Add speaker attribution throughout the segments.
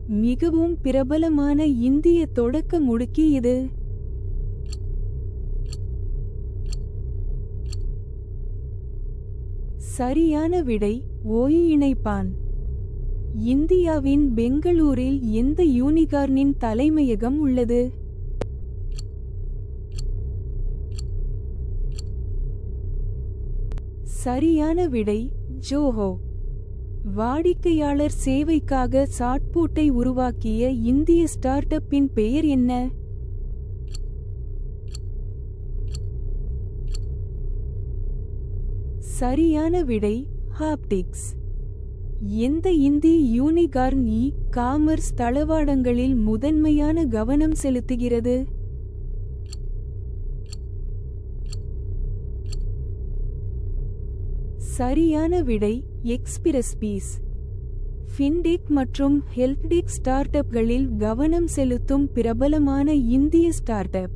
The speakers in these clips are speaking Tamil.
Speaker 1: மிகவும் பிரபலமான இந்திய தொடக்க முடுக்கி இது. சரியான விடை ஓய் இணைப்பான். இந்தியாவின் பெங்களூரில் எந்த யூனிகார்னின் தலைமையகம் உள்ளது? சரியான விடை ஜோஹோ. வாடிக்கையாளர் சேவைக்காக சாட்பூட்டை உருவாக்கிய இந்திய ஸ்டார்ட் அப்பின் பெயர் என்ன? சரியான விடை ஹாப்டிக்ஸ். எந்த இந்திய யூனிகார்ன் காமர்ஸ் தளவாடங்களில் முதன்மையான கவனம் செலுத்துகிறது? சரியான விடை எக்ஸ்பிரஸ்பீஸ். ஃபின்டெக் மற்றும் ஹெல்த்டெக் ஸ்டார்ட் அப்களில் கவனம் செலுத்தும் பிரபலமான இந்திய ஸ்டார்ட் அப்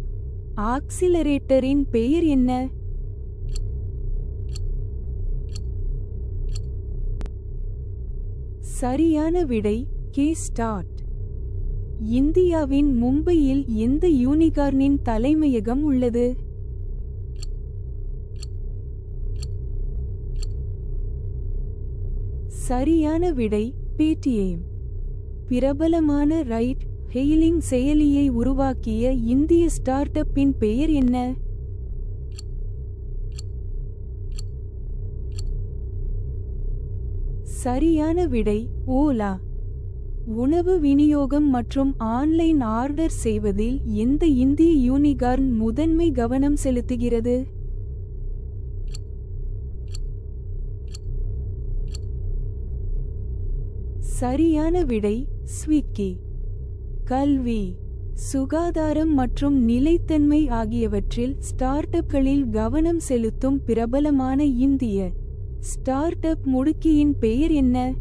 Speaker 1: ஆக்சிலரேட்டரின் பெயர் என்ன? சரியான விடை கே ஸ்டார்ட். இந்தியாவின் மும்பையில் எந்த யூனிகார்னின் தலைமையகம் உள்ளது? சரியான விடை பேடிஎம். பிரபலமான ரைட் ஹெயிலிங் செயலியை உருவாக்கிய இந்திய ஸ்டார்ட் அப்பின் பெயர் என்ன? சரியான விடை ஓலா. உணவு விநியோகம் மற்றும் ஆன்லைன் ஆர்டர் செய்வதில் எந்த இந்திய யூனிகார்ன் முதன்மை கவனம் செலுத்துகிறது? சரியான விடை ஸ்விக்கி. கல்வி, சுகாதாரம் மற்றும் நிலைத்தன்மை ஆகியவற்றில் ஸ்டார்ட் அப்களில் கவனம் செலுத்தும் பிரபலமான இந்திய ஸ்டார்ட் அப் முடுக்கியின் பெயர் என்ன?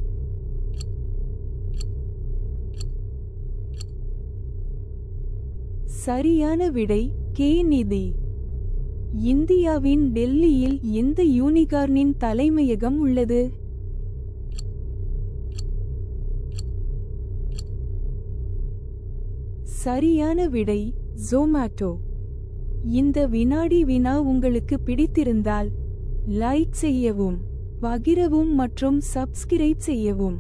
Speaker 1: சரியான விடை கே நிதி. இந்தியாவின் டெல்லியில் எந்த யூனிகார்னின் தலைமையகம் உள்ளது? சரியான விடை ஜொமேட்டோ. இந்த வினாடி வினா உங்களுக்கு பிடித்திருந்தால் லைக் செய்யவும், பகிரவும் மற்றும் சப்ஸ்கிரைப் செய்யவும்.